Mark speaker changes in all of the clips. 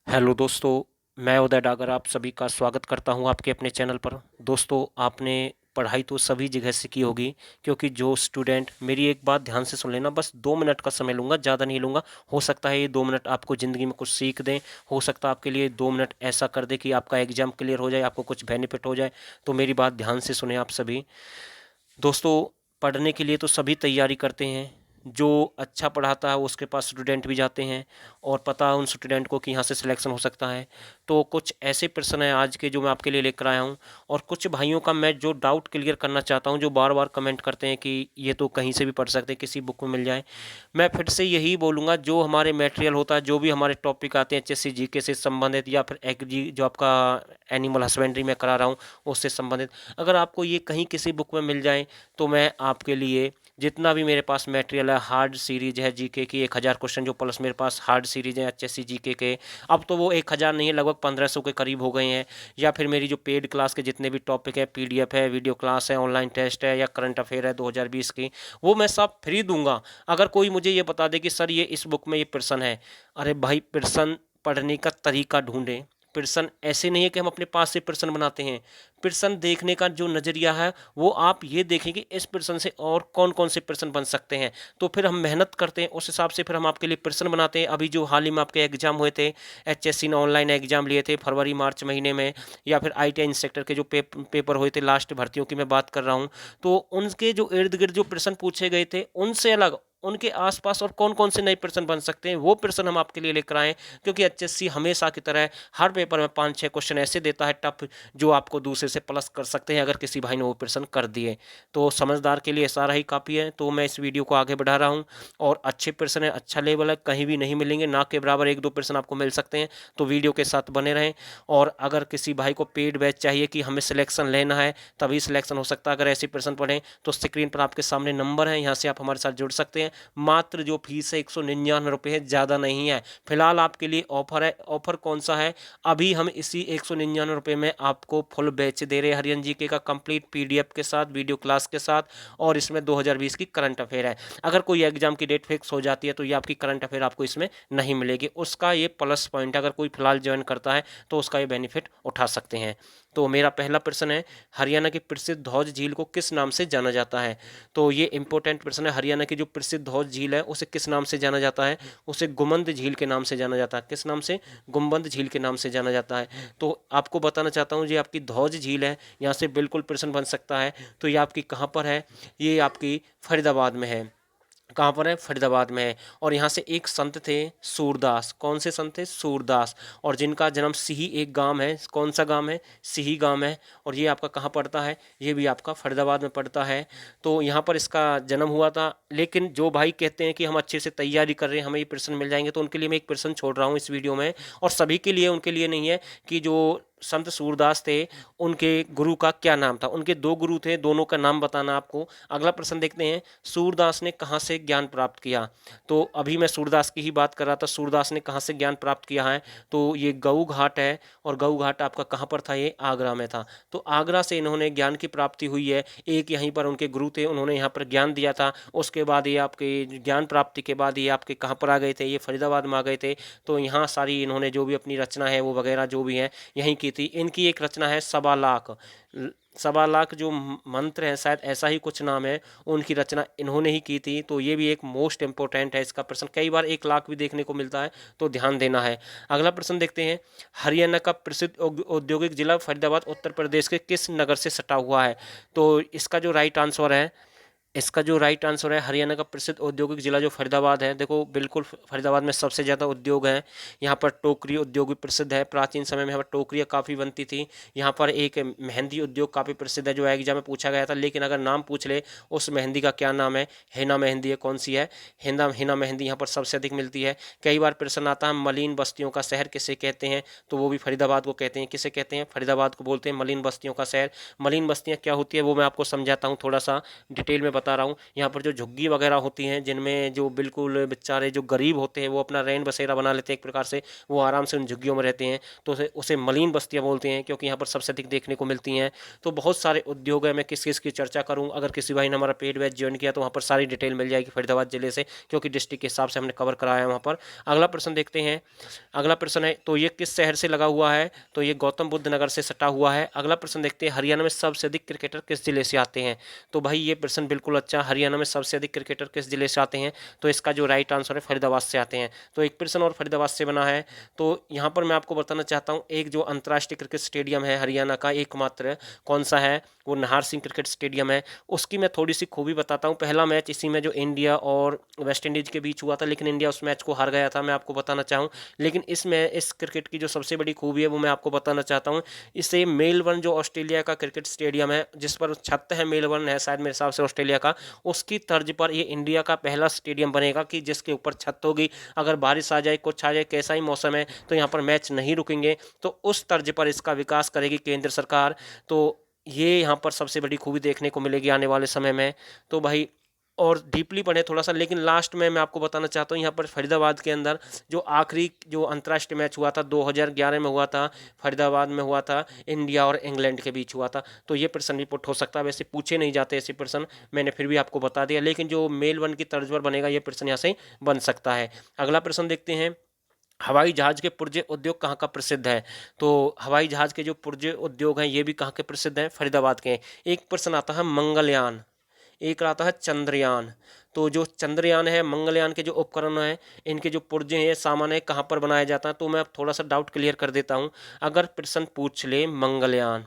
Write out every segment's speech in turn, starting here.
Speaker 1: Hello दोस्तों, मैं उदय डागर आप सभी का स्वागत करता हूं आपके अपने चैनल पर। दोस्तों, आपने पढ़ाई तो सभी जगह से की होगी, क्योंकि जो स्टूडेंट मेरी एक बात ध्यान से सुन लेना, बस 2 मिनट का समय लूँगा, ज़्यादा नहीं लूँगा। हो सकता है ये 2 मिनट आपको ज़िंदगी में कुछ सीख दें, हो सकता है आपके लिए 2 मिनट ऐसा कर दे कि आपका एग्ज़ाम क्लियर हो जाए, आपको कुछ बेनिफिट हो जाए। तो मेरी बात ध्यान से सुने आप सभी। दोस्तों, पढ़ने के लिए तो सभी तैयारी करते हैं। जो अच्छा पढ़ाता है उसके पास स्टूडेंट भी जाते हैं और पता है उन स्टूडेंट को कि यहाँ से सिलेक्शन हो सकता है। तो कुछ ऐसे प्रश्न हैं आज के जो मैं आपके लिए लेकर आया हूँ, और कुछ भाइयों का मैं जो डाउट क्लियर करना चाहता हूँ, जो बार बार कमेंट करते हैं कि ये तो कहीं से भी पढ़ सकते हैं, किसी बुक में मिल जाए। मैं फिर से यही बोलूँगा, जो हमारे मटेरियल होता है, जो भी हमारे टॉपिक आते हैं एचएससी जीके से संबंधित, या फिर एग्री जो आपका एनिमल हस्बेंड्री में करा रहा हूँ उससे संबंधित, अगर आपको ये कहीं किसी बुक में मिल जाए तो मैं आपके लिए जितना भी मेरे पास मटेरियल है, हार्ड सीरीज है जीके की 1000 क्वेश्चन, जो प्लस मेरे पास हार्ड सीरीज है एचएससी जीके के, अब तो वो 1000 नहीं है, लगभग 1500 के करीब हो गए हैं। या फिर मेरी जो पेड क्लास के जितने भी टॉपिक है, पीडीएफ है, वीडियो क्लास है, ऑनलाइन टेस्ट है, या करंट अफेयर है 2020 की, वो मैं सब फ्री दूंगा। अगर कोई मुझे ये बता दे कि सर ये इस बुक में ये प्रश्न है, अरे भाई, प्रश्न पढ़ने का तरीका ढूंढें। प्रश्न ऐसे नहीं है कि हम अपने पास से प्रश्न बनाते हैं। प्रश्न देखने का जो नज़रिया है, वो आप ये देखें कि इस प्रश्न से और कौन कौन से प्रश्न बन सकते हैं। तो फिर हम मेहनत करते हैं, उस हिसाब से फिर हम आपके लिए प्रश्न बनाते हैं। अभी जो हाल ही में आपके एग्जाम हुए थे, एचएससी ने ऑनलाइन एग्जाम लिए थे फरवरी मार्च महीने में, या फिर आईटीआई इंस्ट्रक्टर के जो पेपर हुए थे, लास्ट भर्तियों की मैं बात कर रहा हूँ, तो उनके जो इर्द गिर्द जो प्रश्न पूछे गए थे, उनसे अलग उनके आसपास और कौन कौन से नए प्रश्न बन सकते हैं, वो प्रश्न हम आपके लिए लेकर आए। क्योंकि एचएससी हमेशा की तरह हर पेपर में 5-6 क्वेश्चन ऐसे देता है टफ, जो आपको दूसरे से प्लस कर सकते हैं अगर किसी भाई ने वो प्रश्न कर दिए। तो समझदार के लिए सारा ही काफ़ी है। तो मैं इस वीडियो को आगे बढ़ा रहा हूँ, और अच्छे प्रश्न है, अच्छा लेवल है, कहीं भी नहीं मिलेंगे, ना के बराबर 1-2 प्रश्न आपको मिल सकते हैं। तो वीडियो के साथ बने रहें। और अगर किसी भाई को पेड बैच चाहिए कि हमें सिलेक्शन लेना है, तभी सिलेक्शन हो सकता है अगर ऐसे प्रश्न पढ़ें, तो स्क्रीन पर आपके सामने नंबर है, यहाँ से आप हमारे साथ जुड़ सकते हैं। मात्र जो फीस है 199 रुपये है, ज़्यादा नहीं है। फिलहाल आपके लिए ऑफर है। ऑफर कौन सा है? अभी हम इसी 199 रुपये में आपको फुल बैच दे रहे हैं, हरियन जीके का कंप्लीट पीडीएफ के साथ, वीडियो क्लास के साथ, और इसमें 2020 की करंट अफेयर है। अगर कोई एग्जाम की डेट फिक्स हो जाती है तो ये आपकी करंट अफेयर आपको इसमें नहीं मिलेगी, उसका ये प्लस पॉइंट है। अगर कोई फिलहाल ज्वाइन करता है तो उसका ये बेनिफिट उठा सकते हैं। तो मेरा पहला प्रश्न है, हरियाणा की प्रसिद्ध धौज झील को किस नाम से जाना जाता है? तो ये इंपॉर्टेंट प्रश्न है। हरियाणा की जो प्रसिद्ध धौज झील है उसे किस नाम से जाना जाता है? उसे गुमंद झील के नाम से जाना जाता है। किस नाम से? गुम्बद झील के नाम से जाना जाता है। तो आपको बताना चाहता हूँ, ये आपकी धौज झील है, यहाँ से बिल्कुल प्रश्न बन सकता है। तो ये आपकी कहाँ पर है? ये आपकी फरीदाबाद में है। कहाँ पर है? फरीदाबाद में है। और यहाँ से एक संत थे, सूरदास। कौन से संत थे? सूरदास। और जिनका जन्म सिही एक गांव है। कौन सा गांव है? सिही गांव है। और ये आपका कहाँ पड़ता है? ये भी आपका फरीदाबाद में पड़ता है। तो यहाँ पर इसका जन्म हुआ था। लेकिन जो भाई कहते हैं कि हम अच्छे से तैयारी कर रहे हैं, हमें ये प्रश्न मिल जाएंगे, तो उनके लिए मैं एक प्रश्न छोड़ रहा हूँ इस वीडियो में। और सभी के लिए, उनके लिए नहीं है, कि जो संत सूरदास थे, उनके गुरु का क्या नाम था? उनके 2 गुरु थे, दोनों का नाम बताना आपको। अगला प्रश्न देखते हैं, सूरदास ने कहाँ से ज्ञान प्राप्त किया? तो अभी मैं सूरदास की ही बात कर रहा था। सूरदास ने कहाँ से ज्ञान प्राप्त किया है? तो ये गऊ घाट है। और गऊ घाट आपका कहाँ पर था? ये आगरा में था। तो आगरा से इन्होंने ज्ञान की प्राप्ति हुई है। एक यहीं पर उनके गुरु थे, उन्होंने यहाँ पर ज्ञान दिया था। उसके बाद ये आपके ज्ञान प्राप्ति के बाद ये आपके कहाँ पर आ गए थे? ये फरीदाबाद में आ गए थे। तो यहाँ सारी इन्होंने जो भी अपनी रचना है वो वगैरह जो भी है यहीं की थी। इनकी एक रचना है सवा लाख। सवा लाख जो मंत्र है, शायद ऐसा ही कुछ नाम है, उनकी रचना इन्होंने ही की थी। तो ये भी एक मोस्ट इंपॉर्टेंट है। इसका प्रश्न कई बार 1 लाख भी देखने को मिलता है, तो ध्यान देना है। अगला प्रश्न देखते हैं, हरियाणा का प्रसिद्ध औद्योगिक जिला फरीदाबाद उत्तर प्रदेश के किस नगर से सटा हुआ है? तो इसका जो राइट आंसर है, हरियाणा का प्रसिद्ध औद्योगिक जिला जो फरीदाबाद है। देखो, बिल्कुल फरीदाबाद में सबसे ज़्यादा उद्योग हैं। यहाँ पर टोकरी उद्योग भी प्रसिद्ध है। प्राचीन समय में यहाँ पर टोकरियाँ काफ़ी बनती थी। यहाँ पर एक मेहंदी उद्योग काफ़ी प्रसिद्ध है, जो एग्जाम में पूछा गया था। लेकिन अगर नाम पूछ ले, उस मेहंदी का क्या नाम है? हेना मेहंदी है। कौन सी है? हेना मेहंदी यहाँ पर सबसे अधिक मिलती है। कई बार प्रश्न आता है, मलिन बस्तियों का शहर किसे कहते हैं? तो वो भी फरीदाबाद को कहते हैं। किसे कहते हैं? फरीदाबाद को बोलते हैं मलिन बस्तियों का शहर। मलिन बस्तियाँ क्या होती है वो मैं आपको समझाता हूँ, थोड़ा सा डिटेल में बता रहा हूँ, यहाँ पर जो झुग्गी वगैरह होती हैं जिनमें जो बिल्कुल बेचारे जो गरीब होते हैं वो अपना रैन बसेरा बना लेते हैं एक प्रकार से, वो आराम से उन झुग्गियों में रहते हैं, तो उसे मलिन बस्तियाँ बोलते हैं क्योंकि यहाँ पर सबसे अधिक देखने को मिलती हैं। तो बहुत सारे उद्योग है, मैं किस किस की चर्चा करूँ, अगर किसी भाई ने हमारा पेड बैच ज्वाइन किया तो वहाँ पर सारी डिटेल मिल जाएगी फरीदाबाद जिले से, क्योंकि डिस्ट्रिक्ट के हिसाब से हमने कवर कराया है वहाँ पर। अगला प्रश्न देखते हैं। अगला प्रश्न है, तो ये किस शहर से लगा हुआ है, तो ये गौतम बुद्ध नगर से सटा हुआ है। अगला प्रश्न देखते हैं, हरियाणा में सबसे अधिक क्रिकेटर किस जिले से आते हैं, तो भाई ये प्रश्न बिल्कुल अच्छा, हरियाणा में सबसे अधिक क्रिकेटर किस जिले से आते हैं, तो इसका जो राइट आंसर है फरीदाबाद से आते हैं। तो एक प्रश्न और फरीदाबाद से बना है। तो यहाँ पर मैं आपको बताना चाहता हूँ, एक जो अंतर्राष्ट्रीय क्रिकेट स्टेडियम है हरियाणा का एकमात्र, कौन सा है, वो नाहर सिंह क्रिकेट स्टेडियम है। उसकी मैं थोड़ी सी खूबी बताता हूँ। पहला मैच इसी में जो इंडिया और वेस्ट इंडीज के बीच हुआ था, लेकिन इंडिया उस मैच को हार गया था, मैं आपको बताना चाहूँ। लेकिन इसमें इस क्रिकेट की जो सबसे बड़ी खूबी है वो मैं आपको बताना चाहता हूँ। इसे मेलबर्न जो ऑस्ट्रेलिया का क्रिकेट स्टेडियम है, जिस पर छत है, मेलबर्न है शायद मेरे हिसाब से ऑस्ट्रेलिया का, उसकी तर्ज पर ये इंडिया का पहला स्टेडियम बनेगा कि जिसके ऊपर छत होगी, अगर बारिश आ जाए, कुछ आ जाए, कैसा ही मौसम है, तो यहाँ पर मैच नहीं रुकेंगे। तो उस तर्ज पर इसका विकास करेगी केंद्र सरकार। तो ये यहाँ पर सबसे बड़ी खूबी देखने को मिलेगी आने वाले समय में। तो भाई और डीपली पढ़े थोड़ा सा, लेकिन लास्ट में मैं आपको बताना चाहता हूँ, यहाँ पर फरीदाबाद के अंदर जो आखिरी जो अंतर्राष्ट्रीय मैच हुआ था 2011 में हुआ था, फरीदाबाद में हुआ था, इंडिया और इंग्लैंड के बीच हुआ था। तो ये प्रश्न भी पुट हो सकता है, वैसे पूछे नहीं जाते ऐसे प्रश्न, मैंने फिर भी आपको बता दिया, लेकिन जो मेल वन की तर्ज पर बनेगा ये प्रश्न यहाँ से बन सकता है। अगला प्रश्न देखते हैं, हवाई जहाज के पुर्जे उद्योग कहाँ का प्रसिद्ध है, तो हवाई जहाज के जो पुर्जे उद्योग हैं ये भी कहाँ के प्रसिद्ध हैं, फरीदाबाद के हैं। एक प्रश्न आता है मंगलयान, एक आता है चंद्रयान। तो जो चंद्रयान है, मंगलयान के जो उपकरण हैं, इनके जो पुर्जे हैं, सामान है, कहाँ पर बनाया जाता है, तो मैं अब थोड़ा सा डाउट क्लियर कर देता हूँ। अगर प्रश्न पूछ ले मंगलयान,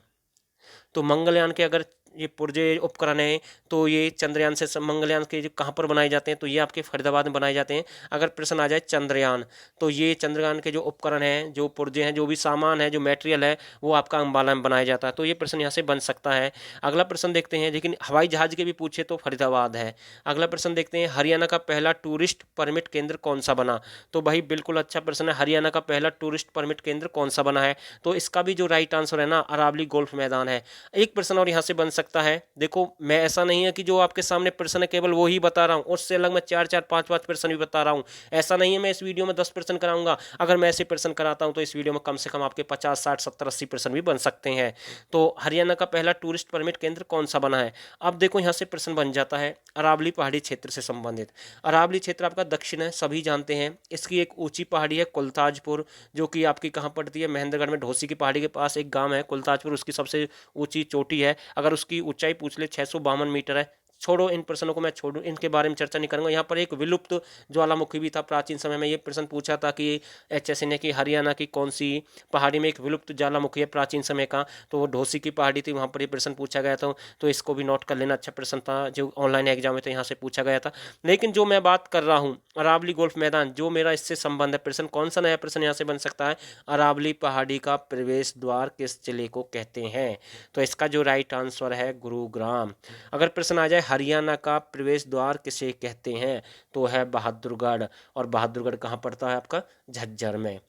Speaker 1: तो मंगलयान के अगर ये पुर्जे उपकरण हैं, तो ये चंद्रयान से मंगलयान के जो कहाँ पर बनाए जाते हैं, तो ये आपके फरीदाबाद में बनाए जाते हैं। अगर प्रश्न आ जाए चंद्रयान, तो ये चंद्रयान के जो उपकरण हैं, जो पुर्जे हैं, जो भी सामान है, जो मटेरियल है, वो आपका अंबाला में बनाया जाता है। तो ये प्रश्न यहाँ से बन सकता है। अगला प्रश्न देखते हैं, लेकिन हवाई जहाज के भी पूछे तो फरीदाबाद है। अगला प्रश्न देखते हैं, हरियाणा का पहला टूरिस्ट परमिट केंद्र कौन सा बना, तो भाई बिल्कुल अच्छा प्रश्न है, हरियाणा का पहला टूरिस्ट परमिट केंद्र कौन सा बना है, तो इसका भी जो राइट आंसर है ना, अरावली गोल्फ मैदान है। एक प्रश्न और यहाँ से बन सकता है। देखो मैं ऐसा नहीं है कि जो आपके सामने प्रश्न है केवल वो ही बता रहा हूँ, उससे अलग मैं 4-4 5-5 प्रश्न भी बता रहा हूँ। ऐसा नहीं है मैं इस वीडियो में 10 प्रश्न कराऊंगा, अगर मैं ऐसे प्रश्न कराता हूँ तो इस वीडियो में कम से कम आपके 50 60 70 80 प्रश्न भी बन सकते हैं। तो हरियाणा का पहला टूरिस्ट परमिट केंद्र कौन सा बना है। अब देखो यहाँ से प्रश्न बन जाता है अरावली पहाड़ी क्षेत्र से संबंधित। अरावली क्षेत्र आपका दक्षिण है, सभी जानते हैं। इसकी एक ऊंची पहाड़ी है कुलताजपुर, जो कि आपकी कहाँ पड़ती है, महेंद्रगढ़ में ढोसी की पहाड़ी के पास एक गांव है कुलताजपुर, उसकी सबसे ऊंची चोटी है। अगर उसकी ऊंचाई पूछ ले 652 मीटर है। छोड़ो इन प्रश्नों को, मैं छोड़ू, इनके बारे में चर्चा नहीं करूंगा। यहाँ पर एक विलुप्त ज्वालामुखी भी था प्राचीन समय में, ये प्रश्न पूछा था कि एचएससी ने कि हरियाणा की कौन सी पहाड़ी में एक विलुप्त ज्वालामुखी है प्राचीन समय का, तो वो ढोसी की पहाड़ी थी, वहाँ पर ये प्रश्न पूछा गया था। तो इसको भी नोट कर लेना, अच्छा प्रश्न था जो ऑनलाइन एग्जाम में तो यहाँ से पूछा गया था। लेकिन जो मैं बात कर रहा हूँ अरावली गोल्फ मैदान, जो मेरा इससे संबंध है प्रश्न, कौन सा नया प्रश्न यहाँ से बन सकता है, अरावली पहाड़ी का प्रवेश द्वार किस जिले को कहते हैं, तो इसका जो राइट आंसर है गुरुग्राम। अगर प्रश्न आ जाए हरियाणा का प्रवेश द्वार किसे कहते हैं, तो है बहादुरगढ़, और बहादुरगढ़ कहाँ पड़ता है आपका, झज्जर में।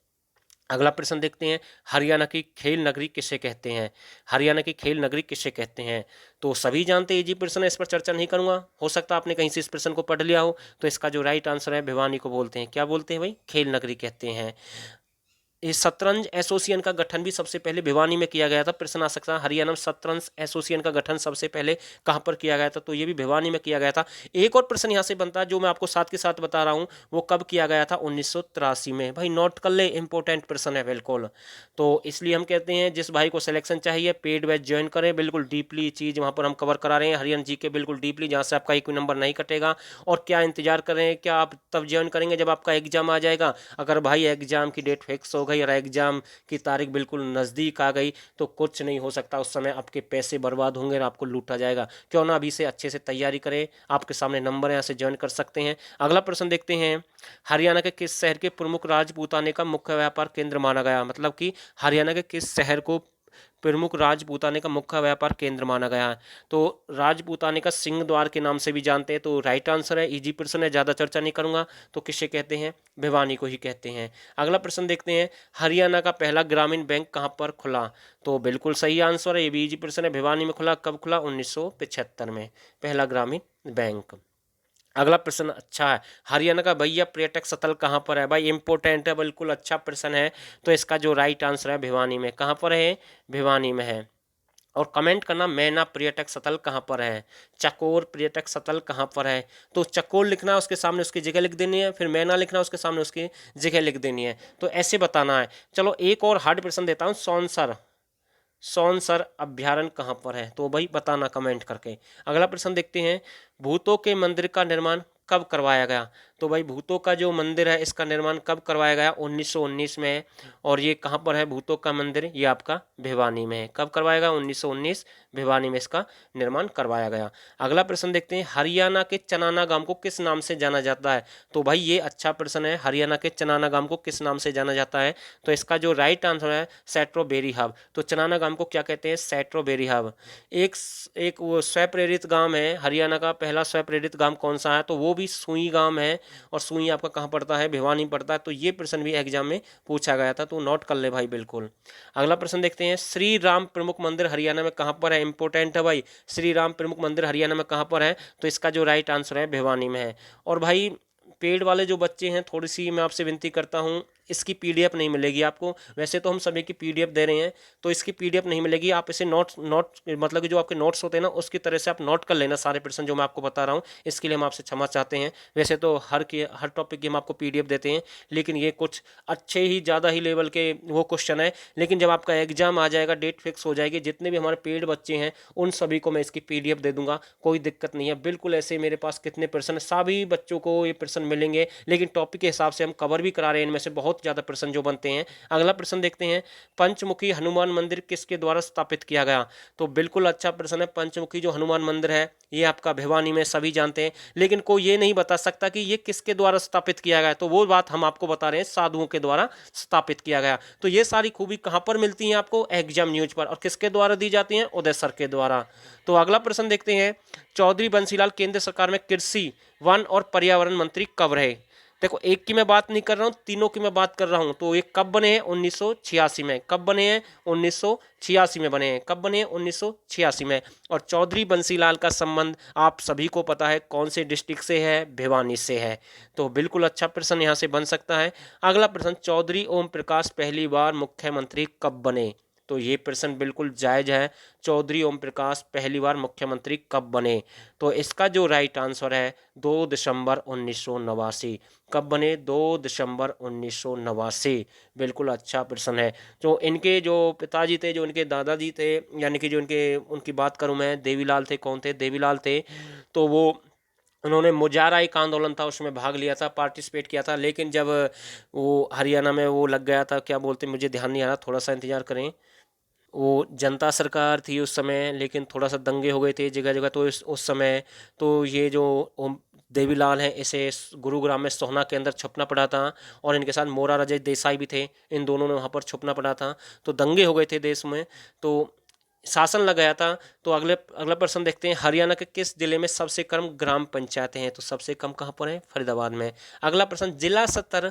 Speaker 1: अगला प्रश्न देखते हैं, हरियाणा की खेल नगरी किसे कहते हैं, हरियाणा की खेल नगरी किसे कहते हैं, तो सभी जानते हैं जी प्रश्न है, इस पर चर्चा नहीं करूंगा। हो सकता है आपने कहीं से इस प्रश्न को पढ़ लिया हो। तो इसका जो राइट आंसर है भिवानी को बोलते हैं, क्या बोलते हैं भाई, खेल नगरी कहते हैं। इस शतरंज एसोसिएशन का गठन भी सबसे पहले भिवानी में किया गया था। प्रश्न आ सकता है हरियाणा में शतरंज एसोसिएशन का गठन सबसे पहले कहां पर किया गया था, तो ये भी भिवानी में किया गया था। एक और प्रश्न यहां से बनता है जो मैं आपको साथ के साथ बता रहा हूं, वो कब किया गया था, 1983 में। भाई नोट कर ले, इंपॉर्टेंट प्रश्न है बिल्कुल। तो इसलिए हम कहते हैं जिस भाई को सिलेक्शन चाहिए पेड बैच ज्वाइन करें, बिल्कुल डीपली चीज़ वहाँ पर हम कवर करा रहे हैं, हरियाणा जी के बिल्कुल डीपली, जहाँ से आपका एक भी नंबर नहीं कटेगा। और क्या इंतजार कर रहे हैं, क्या आप तब ज्वाइन करेंगे जब आपका एग्जाम आ जाएगा। अगर भाई एग्जाम की डेट फिक्स हो गई और एग्जाम की तारीख बिल्कुल नज़दीक आ गई, तो कुछ नहीं हो सकता, उस समय आपके पैसे बर्बाद होंगे और आपको लूटा जाएगा। क्यों ना अभी से अच्छे से तैयारी करें, आपके सामने नंबर है, यहाँ से ज्वाइन कर सकते हैं। अगला प्रश्न देखते हैं, हरियाणा के किस शहर के प्रमुख राजपूताने का मुख्य व्यापार केंद्र माना गया, मतलब कि हरियाणा के किस शहर को प्रमुख राजपूताने का मुख्य व्यापार केंद्र माना गया है? तो राजपूताने का सिंह द्वार के नाम से भी जानते हैं। तो राइट आंसर है, इजी प्रश्न है, ज़्यादा चर्चा नहीं करूंगा। तो किसे कहते हैं? भिवानी को ही कहते हैं। अगला प्रश्न देखते हैं, हरियाणा का पहला ग्रामीण बैंक कहाँ पर खुला? तो बिल्कुल सही आंसर है, ये भी इजी प्रश्न है, भिवानी में खुला। कब खुला? 1975 में पहला ग्रामीण बैंक। अगला प्रश्न अच्छा है, हरियाणा का भैया पर्यटक स्थल कहाँ पर है? भाई इंपोर्टेंट है, बिल्कुल अच्छा प्रश्न है। तो इसका जो राइट आंसर है भिवानी में। कहाँ पर है? भिवानी में है। और कमेंट करना मैना पर्यटक स्थल कहाँ पर है, चकोर पर्यटक स्थल कहाँ पर है। तो चकोर लिखना है, उसके सामने उसकी जगह लिख देनी है, फिर मैना लिखना है, उसके सामने उसकी जगह लिख देनी है। तो ऐसे बताना है। चलो एक और हार्ड प्रश्न देता हूँ, सौनसर सौनसर अभ्यारण्य कहाँ पर है? तो भाई बताना कमेंट करके। अगला प्रश्न देखते हैं, भूतों के मंदिर का निर्माण कब करवाया गया? तो भाई भूतों का जो मंदिर है इसका निर्माण कब करवाया गया? 1919 में है। और ये कहाँ पर है भूतों का मंदिर? ये आपका भिवानी में है। कब करवाया गया? 1919 भिवानी में इसका निर्माण करवाया गया। अगला प्रश्न देखते हैं, हरियाणा के चनाना गांव को किस नाम से जाना जाता है? तो भाई ये अच्छा प्रश्न है, हरियाणा के चनाना गांव को किस नाम से जाना जाता है? तो इसका जो राइट आंसर है सैट्रोबेरी हब। तो चनाना गांव को क्या कहते हैं? सैट्रोबेरी हब। एक एक वो स्वप्रेरित गांव है, हरियाणा का पहला स्वप्रेरित गांव कौन सा है? तो वो भी सुई गांव है। और सुई आपका कहाँ पड़ता है? भिवानी पड़ता है। तो ये प्रश्न भी एग्जाम में पूछा गया था, तो नोट कर ले भाई बिल्कुल। अगला प्रश्न देखते हैं, श्री राम प्रमुख मंदिर हरियाणा में कहाँ पर है? इंपॉर्टेंट है भाई, श्री राम प्रमुख मंदिर हरियाणा में कहाँ पर है? तो इसका जो राइट आंसर है भिवानी में है। और भाई पेड वाले जो बच्चे हैं, थोड़ी सी मैं आपसे विनती करता हूँ, इसकी पीडीएफ नहीं मिलेगी आपको। वैसे तो हम सभी की पीडीएफ दे रहे हैं, तो इसकी पीडीएफ नहीं मिलेगी। आप इसे नोट मतलब कि जो आपके नोट्स होते हैं ना, उसकी तरह से आप नोट कर लेना सारे प्रश्न जो मैं आपको बता रहा हूँ। इसके लिए हम आपसे क्षमा चाहते हैं। वैसे तो हर टॉपिक की हम आपको पीडीएफ देते हैं, लेकिन ये कुछ अच्छे ही ज़्यादा ही लेवल के वो क्वेश्चन है। लेकिन जब आपका एग्जाम आ जाएगा, डेट फिक्स हो जाएगी, जितने भी हमारे पेड बच्चे हैं उन सभी को मैं इसकी पीडीएफ दे दूंगा, कोई दिक्कत नहीं है। बिल्कुल ऐसे मेरे पास कितने प्रश्न, सभी बच्चों को ये प्रश्न मिलेंगे, लेकिन टॉपिक के हिसाब से हम कवर भी करा रहे हैं, इनमें से बहुत ज़्यादा प्रश्न जो बनते हैं। अगला प्रश्न देखते हैं, पंचमुखी हनुमान मंदिर किसके द्वारा स्थापित किया गया? तो बिल्कुल अच्छा प्रश्न है, पंचमुखी जो हनुमान मंदिर है ये आपका भिवानी में सभी जानते हैं, लेकिन कोई ये नहीं बता सकता कि ये किसके द्वारा स्थापित किया गया। तो वो बात हम आपको बता रहे हैं, साधुओं के द्वारा स्थापित किया गया। तो ये सारी खूबी कहां पर मिलती है आपको? एग्जाम न्यूज पर। और किसके द्वारा दी जाती है? उदय सर के द्वारा। तो अगला प्रश्न देखते हैं, चौधरी बंसीलाल केंद्र सरकार में कृषि, वन और पर्यावरण मंत्री कब रहे? देखो एक की मैं बात नहीं कर रहा हूँ, तीनों की मैं बात कर रहा हूँ। तो ये कब बने हैं? 1986 में। कब बने हैं? 1986 में बने हैं। कब बने हैं? 1986 में। और चौधरी बंसीलाल का संबंध आप सभी को पता है कौन से डिस्ट्रिक्ट से है? भिवानी से है। तो बिल्कुल अच्छा प्रश्न यहाँ से बन सकता है। अगला प्रश्न, चौधरी ओम प्रकाश पहली बार मुख्यमंत्री कब बने? तो ये प्रश्न बिल्कुल जायज है, चौधरी ओम प्रकाश पहली बार मुख्यमंत्री कब बने? तो इसका जो राइट आंसर है 2 दिसंबर 1989। कब बने? 2 दिसंबर 1989। बिल्कुल अच्छा प्रश्न है। जो इनके जो पिताजी थे, जो इनके दादाजी थे, यानी कि जो इनके उनकी बात करूं मैं, देवीलाल थे। कौन थे? देवीलाल थे। तो वो उन्होंने मुजारा एक आंदोलन था उसमें भाग लिया था, पार्टिसिपेट किया था। लेकिन जब वो हरियाणा में वो लग गया था, क्या बोलते, मुझे ध्यान नहीं आ रहा, थोड़ा सा इंतजार करें। वो जनता सरकार थी उस समय, लेकिन थोड़ा सा दंगे हो गए थे जगह जगह। तो उस समय तो ये जो देवीलाल हैं, इसे गुरुग्राम में सोहना के अंदर छुपना पड़ा था। और इनके साथ मोरारजय देसाई भी थे, इन दोनों ने वहाँ पर छुपना पड़ा था। तो दंगे हो गए थे देश में, तो शासन लग गया था। तो अगला प्रश्न देखते हैं, हरियाणा के किस जिले में सबसे कम ग्राम पंचायतें हैं? तो सबसे कम कहाँ पर है? फरीदाबाद में। अगला प्रश्न, जिला स्तर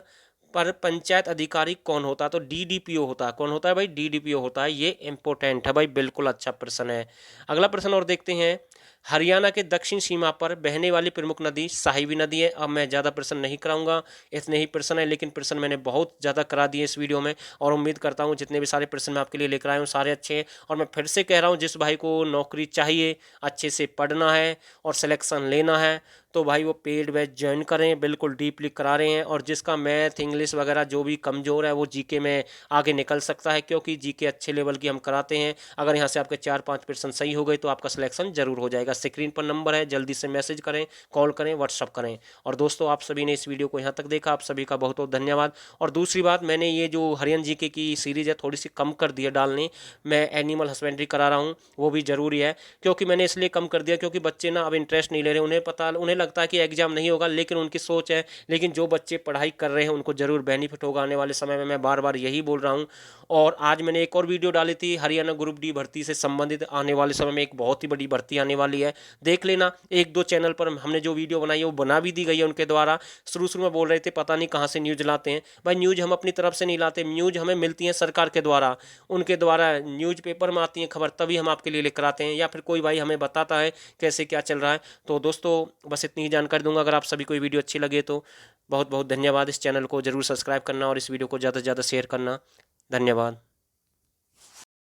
Speaker 1: पर पंचायत अधिकारी कौन होता है? तो डीडीपीओ होता है। कौन होता है भाई? डीडीपीओ होता है। ये इंपॉर्टेंट है भाई, बिल्कुल अच्छा प्रश्न है। अगला प्रश्न और देखते हैं, हरियाणा के दक्षिण सीमा पर बहने वाली प्रमुख नदी साहिबी नदी है। अब मैं ज़्यादा प्रश्न नहीं कराऊंगा, इतने ही प्रश्न है, लेकिन प्रश्न मैंने बहुत ज़्यादा करा दिए इस वीडियो में। और उम्मीद करता हूँ जितने भी सारे प्रश्न मैं आपके लिए लेकर आया हूँ सारे अच्छे हैं। और मैं फिर से कह रहा हूँ, जिस भाई को नौकरी चाहिए, अच्छे से पढ़ना है और सिलेक्शन लेना है, तो भाई वो पेड बैच ज्वाइन करें, बिल्कुल डीपली करा रहे हैं। और जिसका मैथ इंग्लिश वगैरह जो भी कमज़ोर है, वो जीके में आगे निकल सकता है, क्योंकि जीके अच्छे लेवल की हम कराते हैं। अगर यहाँ से आपके 4-5 प्रश्न सही हो गए तो आपका सिलेक्शन जरूर हो जाएगा। स्क्रीन पर नंबर है, जल्दी से मैसेज करें, कॉल करें, व्हाट्सअप करें। और दोस्तों, आप सभी ने इस वीडियो को यहाँ तक देखा, आप सभी का बहुत बहुत धन्यवाद। और दूसरी बात, मैंने ये जो हरियाणा जीके की सीरीज़ है थोड़ी सी कम कर दी है डालनी। मैं एनिमल हस्बेंड्री करा रहा हूँ, वो भी ज़रूरी है। क्योंकि मैंने इसलिए कम कर दिया क्योंकि बच्चे ना अब इंटरेस्ट नहीं ले रहे। उन्हें लगता है कि एग्ज़ाम नहीं होगा, लेकिन उनकी सोच है। लेकिन जो बच्चे पढ़ाई कर रहे हैं उनको ज़रूर बेनिफिट होगा आने वाले समय में, मैं बार बार यही बोल रहा हूँ। और आज मैंने एक और वीडियो डाली थी हरियाणा ग्रुप डी भर्ती से संबंधित, आने वाले समय में एक बहुत ही बड़ी भर्ती आने वाली है, देख लेना। एक दो चैनल पर हमने जो वीडियो बनाई है वो बना भी दी गई है उनके द्वारा। शुरू में बोल रहे थे पता नहीं कहाँ से न्यूज़ लाते हैं। भाई न्यूज़ हम अपनी तरफ से नहीं लाते, न्यूज़ हमें मिलती है सरकार के द्वारा, उनके द्वारा न्यूज़पेपर में आती है खबर, तभी हम आपके लिए लेकर आते हैं, या फिर कोई भाई हमें बताता है कैसे क्या चल रहा है। तो दोस्तों बस इतनी ही जानकारी दूंगा। अगर आप सभी को वीडियो अच्छी लगे तो बहुत बहुत धन्यवाद। इस चैनल को जरूर सब्सक्राइब करना और इस वीडियो को ज़्यादा से ज़्यादा शेयर करना। धन्यवाद।